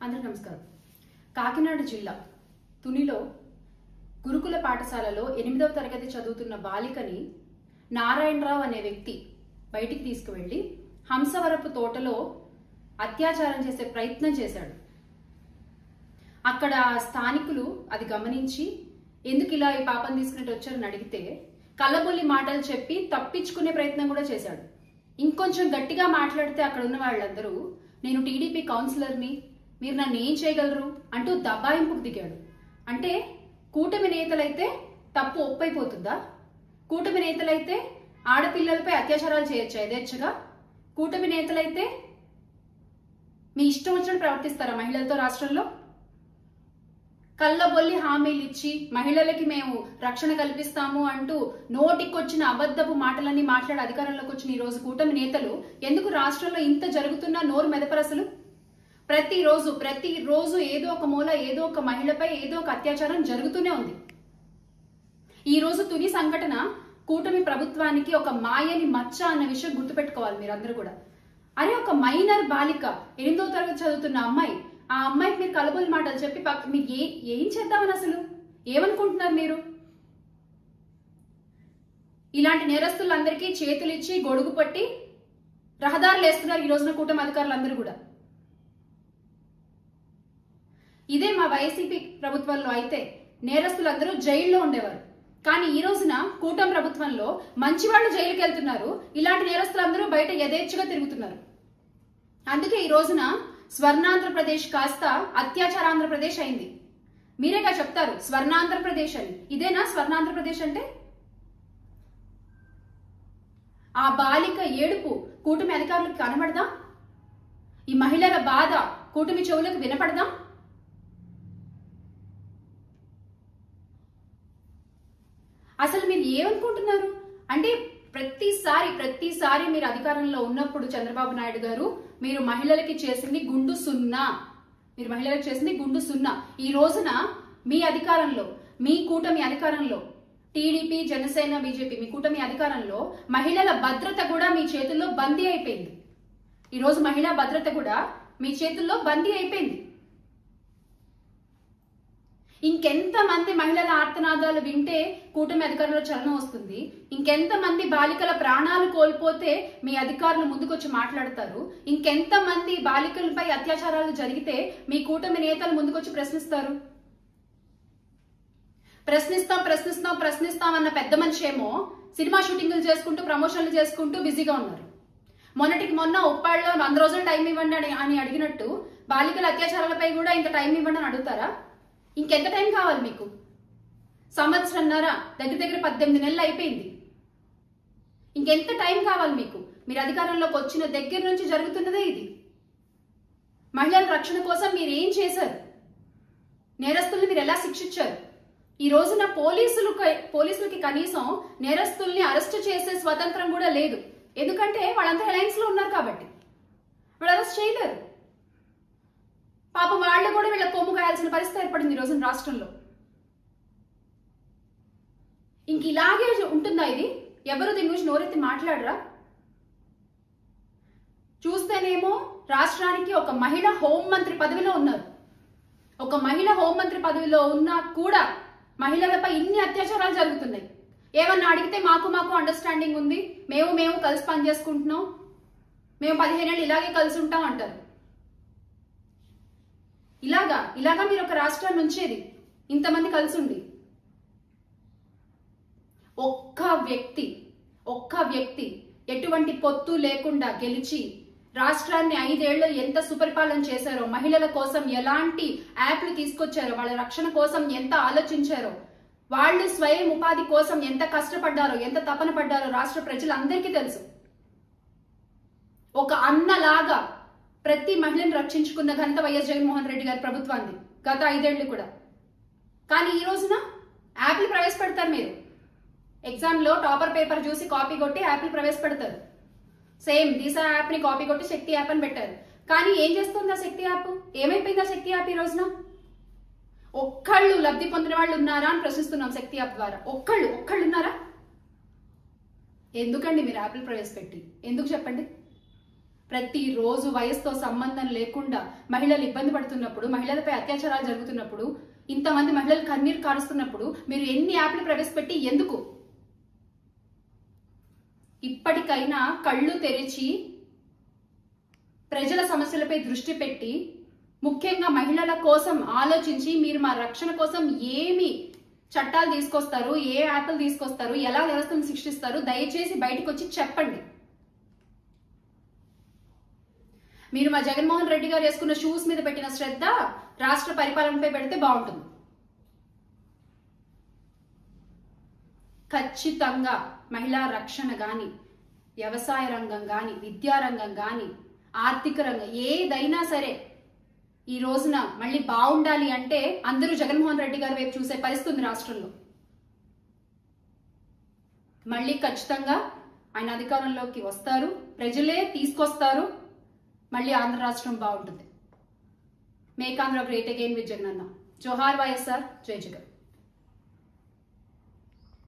అందరికీ నమస్కారం. కాకినాడ జిల్లా తునిలో గురుకుల పాఠశాలలో 8వ తరగతి చదువుతున్న బాలికని నారాయణరావు అనే వ్యక్తి బయటికి తీసుకువెళ్లి హంసవరపు తోటలో అత్యాచారం చేసే ప్రయత్నం చేశాడు. అక్కడ స్థానికులు అది గమనించి ఎందుకు ఇలా ఈ పాపం తీసుకున్నట్టు వచ్చారని అడిగితే కళ్ళబొల్లి మాటలు చెప్పి తప్పించుకునే ప్రయత్నం కూడా చేశాడు. ఇంకొంచెం గట్టిగా మాట్లాడితే అక్కడ ఉన్న వాళ్ళందరూ నేను టీడీపీ కౌన్సిలర్ని, మీరు నన్ను ఏం చేయగలరు అంటూ దబాయింపుకు దిగాడు. అంటే కూటమి నేతలైతే తప్పు ఒప్పైపోతుందా? కూటమి నేతలైతే ఆడపిల్లలపై అత్యాచారాలు చేయొచ్చా యథేచ్ఛగా? కూటమి నేతలైతే మీ ఇష్టం వచ్చినట్టు ప్రవర్తిస్తారా మహిళలతో? రాష్ట్రంలో కళ్ళబొల్లి హామీలు ఇచ్చి మహిళలకి మేము రక్షణ కల్పిస్తాము అంటూ నోటికొచ్చిన అబద్ధపు మాటలన్నీ మాట్లాడి అధికారంలోకి వచ్చిన ఈ రోజు కూటమి నేతలు ఎందుకు రాష్ట్రంలో ఇంత జరుగుతున్నా నోరు మెదపరసలు? ప్రతిరోజు ఏదో ఒక మూల ఏదో ఒక మహిళపై ఏదో ఒక అత్యాచారం జరుగుతూనే ఉంది. ఈ రోజు తుని సంఘటన కూటమి ప్రభుత్వానికి ఒక మాయని మచ్చ అన్న విషయం గుర్తుపెట్టుకోవాలి మీరందరూ కూడా. అరే, ఒక మైనర్ బాలిక 8వ తరగతి చదువుతున్న అమ్మాయి, ఆ అమ్మాయికి మీరు కలబోలి మాటలు చెప్పి మీకు ఏం చేద్దామని అసలు ఏమనుకుంటున్నారు మీరు? ఇలాంటి నేరస్తులందరికీ చేతులు ఇచ్చి గొడుగు పట్టి రహదారులు వేస్తున్నారు ఈ రోజున కూటమి అధికారులందరూ కూడా. ఇదే మా వైసీపీ ప్రభుత్వంలో అయితే నేరస్తులందరూ జైల్లో ఉండేవారు. కానీ ఈ రోజున కూటమి ప్రభుత్వంలో మంచి వాళ్ళు జైలుకి వెళ్తున్నారు, ఇలాంటి నేరస్తులందరూ బయట యథేచ్ఛగా తిరుగుతున్నారు. అందుకే ఈ రోజున స్వర్ణాంధ్రప్రదేశ్ కాస్త అత్యాచారాంధ్రప్రదేశ్ అయింది. మీరేగా చెప్తారు స్వర్ణాంధ్రప్రదేశ్ అని. ఇదేనా స్వర్ణాంధ్రప్రదేశ్ అంటే? ఆ బాలిక ఏడుపు కూటమి అధికారులకు కనబడదా? ఈ మహిళల బాధ కూటమి చెవులకు వినపడదా? అసలు మీరు ఏమనుకుంటున్నారు అంటే ప్రతిసారి మీరు అధికారంలో ఉన్నప్పుడు చంద్రబాబు నాయుడు గారు మీరు మహిళలకి చేసింది గుండు సున్నా. ఈ రోజున మీ అధికారంలో, మీ కూటమి అధికారంలో, టీడీపీ జనసేన బీజేపీ మీ కూటమి అధికారంలో మహిళల భద్రత కూడా మీ చేతుల్లో బందీ అయిపోయింది. ఈ రోజు మహిళా భద్రత కూడా మీ చేతుల్లో బందీ అయిపోయింది. ఇంకెంతమంది మహిళల ఆర్తనాదాలు వింటే కూటమి అధికారుల చలనం వస్తుంది? ఇంకెంతమంది బాలికల ప్రాణాలు కోల్పోతే మీ అధికారులు ముందుకొచ్చి మాట్లాడతారు? ఇంకెంతమంది బాలికలపై అత్యాచారాలు జరిగితే మీ కూటమి నేతలు ముందుకొచ్చి ప్రశ్నిస్తారు? ప్రశ్నిస్తాం అన్న పెద్ద మనిషి ఏమో సినిమా షూటింగ్లు చేసుకుంటూ ప్రమోషన్లు చేసుకుంటూ బిజీగా ఉన్నారు. మొన్న ఉప్పాళ్ళలో 100 రోజులు టైం ఇవ్వండి అని అడిగినట్టు బాలికల అత్యాచారాలపై కూడా ఇంత టైం ఇవ్వండి అని అడుగుతారా? ఇంకెంత టైం కావాలి మీకు? సంవత్సరంన్నర, దగ్గర 18 నెలలు అయిపోయింది. ఇంకెంత టైం కావాలి మీకు? మీరు అధికారంలోకి వచ్చిన దగ్గర నుంచి జరుగుతున్నదే ఇది. మహిళల రక్షణ కోసం మీరు ఏం చేశారు? నేరస్తుల్ని మీరు ఎలా శిక్షించారు? ఈ రోజున పోలీసులకి కనీసం నేరస్తుల్ని అరెస్ట్ చేసే స్వతంత్రం కూడా లేదు. ఎందుకంటే వాళ్ళంతా అలయన్స్ లో ఉన్నారు కాబట్టి వాళ్ళు అరెస్ట్ చేయలేరు. పాపం వాళ్ళు కూడా వీళ్ళ కొమ్ము కాయాల్సిన పరిస్థితి ఏర్పడింది ఈ రోజున రాష్ట్రంలో. ఇంక ఇలాగే ఉంటుందా ఇది? ఎవరు దీని గురించి నోరెత్తి మాట్లాడరా? చూస్తేనేమో రాష్ట్రానికి ఒక మహిళ హోంమంత్రి పదవిలో ఉన్నారు. ఒక మహిళ హోంమంత్రి పదవిలో ఉన్నా కూడా మహిళలపై ఇన్ని అత్యాచారాలు జరుగుతున్నాయి. ఏమన్నా అడిగితే మాకు అండర్స్టాండింగ్ ఉంది, మేము కలిసి పనిచేసుకుంటున్నాం, మేము 15 ఏళ్ళు ఇలాగే కలిసి ఉంటాం అంటారు. ఇలాగా మీరు ఒక రాష్ట్రాన్ని ఉంచేది ఇంతమంది కలిసి ఉండి. ఒక్క వ్యక్తి ఎటువంటి పొత్తు లేకుండా గెలిచి రాష్ట్రాన్ని 5 ఏళ్లు ఎంత సుపరిపాలన చేశారో, మహిళల కోసం ఎలాంటి యాప్లు తీసుకొచ్చారో, వాళ్ళ రక్షణ కోసం ఎంత ఆలోచించారో, వాళ్ళు స్వయం ఉపాధి కోసం ఎంత కష్టపడ్డారో, ఎంత తపన పడ్డారో రాష్ట్ర ప్రజలందరికీ తెలుసు. ఒక అన్నలాగా ప్రతి మహిళను రక్షించుకున్న ఘనత వైఎస్ జగన్మోహన్ రెడ్డి గారి ప్రభుత్వాన్ని గత 5 ఏళ్లు కూడా. కానీ ఈ రోజున యాప్లు ప్రవేశపెడతారు. మీరు ఎగ్జామ్లో టాపర్ పేపర్ చూసి కాపీ కొట్టి యాప్లు ప్రవేశపెడతారు. సేమ్ దిశ యాప్ ని కాపీ కొట్టి శక్తి యాప్ అని పెట్టారు. కానీ ఏం చేస్తుంది ఆ శక్తి యాప్? ఏమైపోయింది ఆ శక్తి యాప్ ఈ రోజున? ఒక్కళ్ళు లబ్ధి పొందిన వాళ్ళు ఉన్నారా అని ప్రశ్నిస్తున్నాం. శక్తి యాప్ ద్వారా ఒక్కళ్ళు ఉన్నారా? ఎందుకండి మీరు యాప్లు ప్రవేశపెట్టి? ఎందుకు చెప్పండి? ప్రతిరోజు వయసుతో సంబంధం లేకుండా మహిళలు ఇబ్బంది పడుతున్నప్పుడు, మహిళలపై అత్యాచారాలు జరుగుతున్నప్పుడు, ఇంతమంది మహిళలు కన్నీరు కారుస్తున్నప్పుడు మీరు ఎన్ని యాప్లు ప్రవేశపెట్టి ఎందుకు? ఇప్పటికైనా కళ్ళు తెరిచి ప్రజల సమస్యలపై దృష్టి పెట్టి, ముఖ్యంగా మహిళల కోసం ఆలోచించి మీరు మా రక్షణ కోసం ఏమి చట్టాలు తీసుకొస్తారు, ఏ యాప్లు తీసుకొస్తారు, ఎలా వ్యవస్థను శిక్షిస్తారు, దయచేసి బయటకు వచ్చి చెప్పండి. మీరు మా జగన్మోహన్ రెడ్డి గారు వేసుకున్న షూస్ మీద పెట్టిన శ్రద్ధ రాష్ట్ర పరిపాలనపై పెడితే బాగుంటుంది. ఖచ్చితంగా మహిళా రక్షణ గాని, వ్యవసాయ రంగం గాని, విద్యారంగం గాని, ఆర్థిక రంగం ఏదైనా సరే ఈ రోజున మళ్ళీ బాగుండాలి అంటే అందరూ జగన్మోహన్ రెడ్డి గారి వైపు చూసే పరిస్థితి ఉంది రాష్ట్రంలో. మళ్ళీ ఖచ్చితంగా ఆయన అధికారంలోకి వస్తారు, ప్రజలే తీసుకొస్తారు, మళ్ళీ ఆంధ్ర రాష్ట్రం బాగుంటుంది. Make Andhra great again with జగనన్న. జోహార్ వైఎస్ఆర్, జై జగన్.